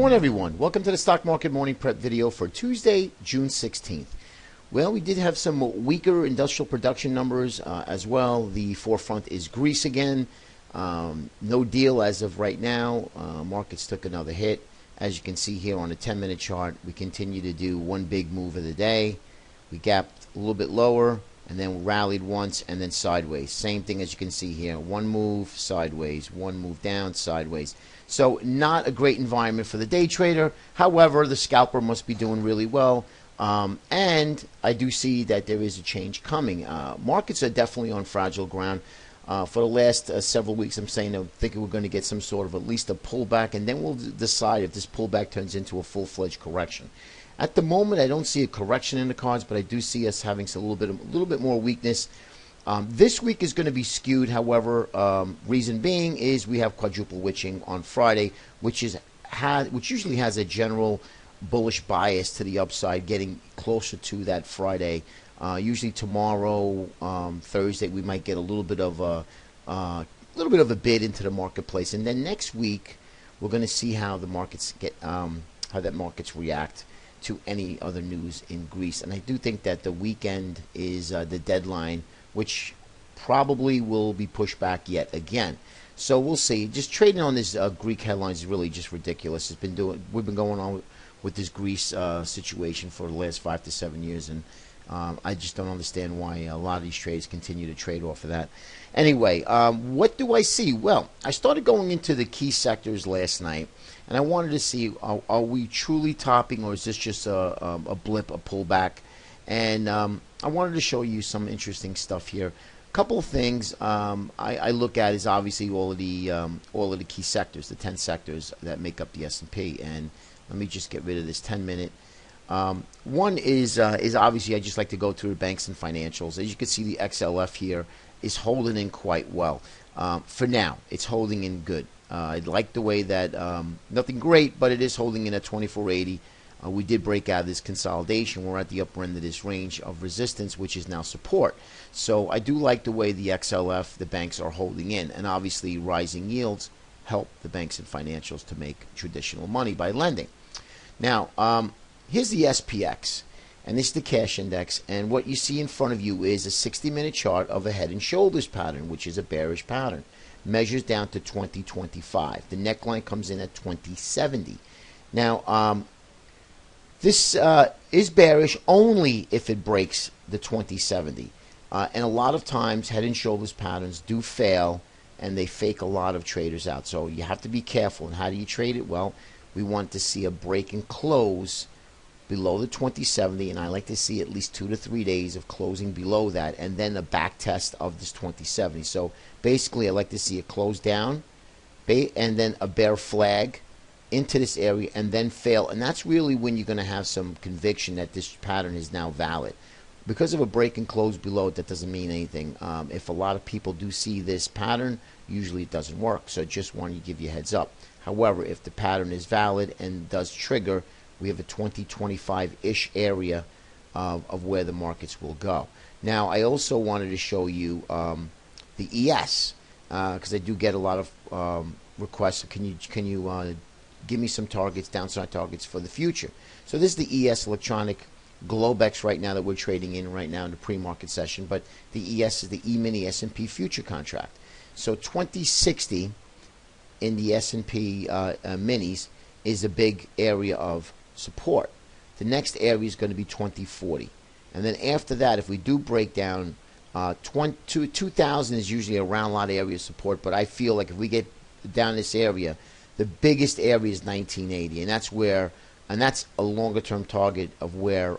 going, everyone? Welcome to the Stock Market Morning Prep video for Tuesday, June 16th. Well, we did have some weaker industrial production numbers as well. The forefront is Greece again. No deal as of right now. Markets took another hit. As you can see here on a 10-minute chart, we continue to do one big move of the day. We gapped a little bit lower and then rallied once and then sideways. Same thing as you can see here. One move sideways, one move down, sideways. So not a great environment for the day trader. However, the scalper must be doing really well. And I do see that there is a change coming. Markets are definitely on fragile ground. For the last several weeks, I'm saying I'm thinking we're going to get some sort of at least a pullback, and then we'll decide if this pullback turns into a full-fledged correction. At the moment, I don't see a correction in the cards, but I do see us having a little bit more weakness. This week is going to be skewed. However, reason being is we have quadruple witching on Friday, which usually has a general bullish bias to the upside, getting closer to that Friday. Usually tomorrow, Thursday, we might get a little bit of a bid into the marketplace, and then next week we're going to see how the markets markets react to any other news in Greece. And I do think that the weekend is the deadline, which probably will be pushed back yet again. So we'll see. Just trading on this Greek headlines is really just ridiculous. We've been going on with this Greece situation for the last 5 to 7 years, and I just don't understand why a lot of these trades continue to trade off of that. Anyway, what do I see? Well, I started going into the key sectors last night, and I wanted to see, are we truly topping, or is this just a blip, a pullback? And I wanted to show you some interesting stuff here. A couple of things I look at is obviously all of the key sectors, the 10 sectors that make up the S&P. And let me just get rid of this 10-minute. One is obviously I just like to go through the banks and financials. As you can see, the XLF here is holding in quite well. For now, it's holding in good. I like the way that nothing great, but it is holding in at 2480. We did break out of this consolidation. We're at the upper end of this range of resistance, which is now support. So I do like the way the XLF, the banks are holding in, and obviously rising yields help the banks and financials to make traditional money by lending. Now, here's the SPX, and this is the cash index, and what you see in front of you is a 60-minute chart of a head and shoulders pattern, which is a bearish pattern. Measures down to 2025. The neckline comes in at 2070. Now, this is bearish only if it breaks the 2070. And a lot of times, head and shoulders patterns do fail, and they fake a lot of traders out. So you have to be careful. And how do you trade it? Well, we want to see a break and close below the 2070, and I like to see at least 2 to 3 days of closing below that, and then a back test of this 2070. So basically, I like to see it close down, and then a bear flag into this area, and then fail. And that's really when you're going to have some conviction that this pattern is now valid. Because of a break and close below it, that doesn't mean anything. If a lot of people do see this pattern, usually it doesn't work. So just want to give you a heads up. However, if the pattern is valid and does trigger, we have a 2025-ish area of where the markets will go. Now, I also wanted to show you the ES, because I do get a lot of requests. Can you give me some targets, downside targets for the future? So this is the ES electronic Globex right now that we're trading in right now in the pre-market session. But the ES is the E-mini S&P future contract. So 2060 in the S&P minis is a big area of support. The next area is going to be 2040, and then after that, if we do break down, 2000 is usually a round lot area of support, but I feel like if we get down this area, the biggest area is 1980, and that's a longer term target of where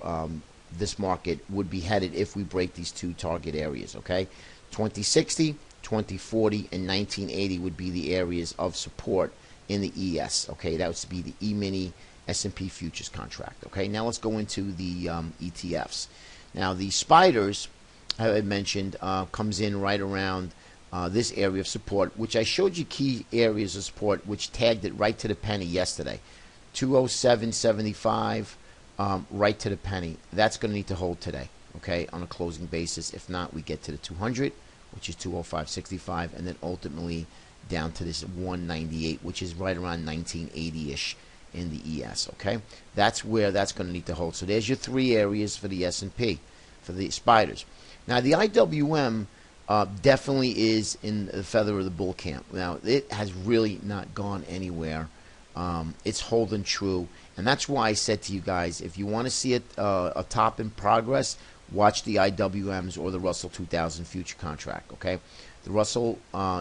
this market would be headed if we break these two target areas. Okay, 2060, 2040, and 1980 would be the areas of support in the ES. Okay, that would be the E-mini S&P futures contract. Okay, now let's go into the ETFs. Now the spiders, I had mentioned, comes in right around this area of support, which I showed you key areas of support, which tagged it right to the penny yesterday. 207.75, right to the penny. That's going to need to hold today, okay, on a closing basis. If not, we get to the 200, which is 205.65, and then ultimately down to this 198, which is right around 1980-ish in the ES. Okay, that's where that's going to need to hold. So there's your three areas for the S&P, for the spiders. Now the IWM definitely is in the feather of the bull camp. Now it has really not gone anywhere. It's holding true, and that's why I said to you guys, if you want to see a top in progress, watch the IWMs or the Russell 2000 future contract. Okay, the Russell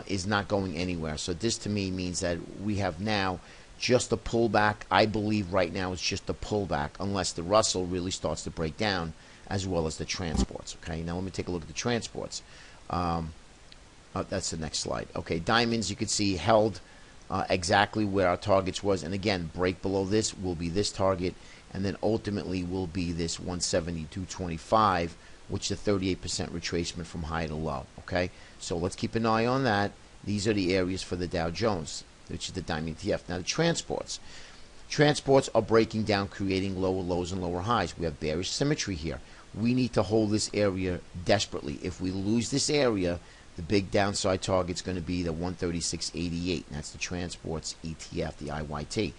is not going anywhere. So this to me means that we have now just a pullback. I believe right now it's just a pullback unless the Russell really starts to break down, as well as the transports. Okay, now let me take a look at the transports. That's the next slide. Okay, diamonds, you can see held exactly where our targets was, and again, break below this will be this target, and then ultimately will be this 172.25, which is a 38% retracement from high to low. Okay, so let's keep an eye on that. These are the areas for the Dow Jones, which is the diamond ETF. Now the transports are breaking down, creating lower lows and lower highs. We have bearish symmetry here. We need to hold this area desperately. If we lose this area, the big downside target is going to be the 136.88, and that's the transports ETF, the IYT.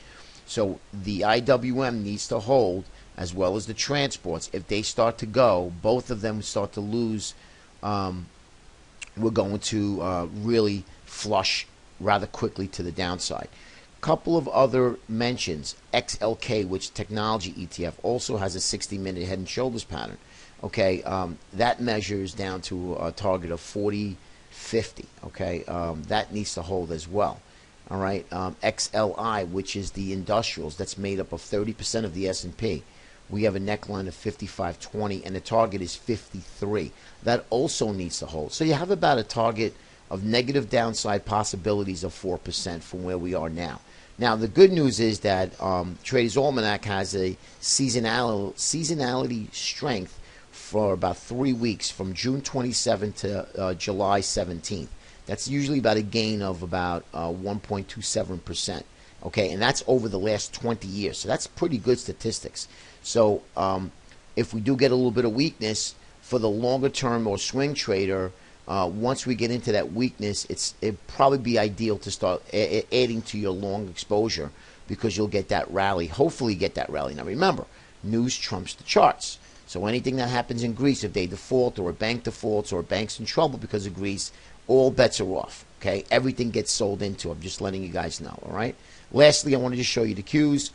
So the IWM needs to hold, as well as the transports. If they start to go, both of them start to lose, we're going to really flush rather quickly to the downside. Couple of other mentions. XLK, which technology ETF, also has a 60-minute head and shoulders pattern. Okay, that measures down to a target of 40.50. Okay, that needs to hold as well. All right, XLI, which is the industrials, that's made up of 30% of the S&P. We have a neckline of 55.20, and the target is 53. That also needs to hold. So you have about a target of negative downside possibilities of 4% from where we are now. Now, the good news is that Traders Almanac has a seasonality strength for about 3 weeks, from June 27th to July 17th. That's usually about a gain of about 1.27%. Okay, and that's over the last 20 years. So that's pretty good statistics. So if we do get a little bit of weakness for the longer term or swing trader, once we get into that weakness, it'd probably be ideal to start adding to your long exposure, because you'll get that rally. Hopefully get that rally. Now remember, news trumps the charts. So anything that happens in Greece, if they default or a bank defaults or a bank's in trouble because of Greece, all bets are off. Okay, everything gets sold into. I'm just letting you guys know. All right. Lastly, I wanted to show you the Qs.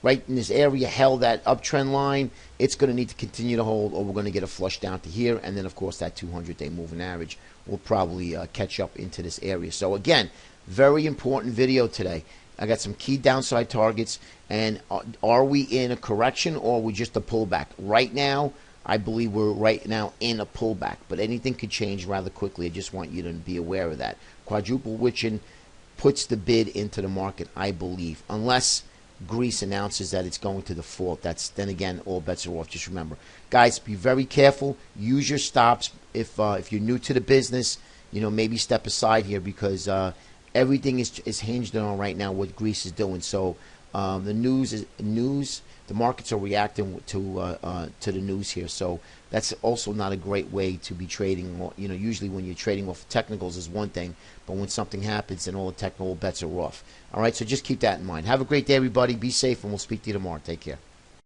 Right in this area, held that uptrend line. It's going to need to continue to hold, or we're going to get a flush down to here, and then of course that 200-day moving average will probably catch up into this area. So again, very important video today. I got some key downside targets, and are we in a correction, or are we just a pullback? Right now, I believe we're right now in a pullback, but anything could change rather quickly. I just want you to be aware of that. Quadruple witching puts the bid into the market, I believe, unless Greece announces that it's going to default. Then again, all bets are off. Just remember, guys, be very careful. Use your stops. If you're new to the business, maybe step aside here, because everything is hinged on right now what Greece is doing. So the news. The markets are reacting to the news here. So that's also not a great way to be trading. Usually when you're trading off technicals is one thing, but when something happens, then all the technical bets are off. All right, so just keep that in mind. Have a great day, everybody. Be safe, and we'll speak to you tomorrow. Take care.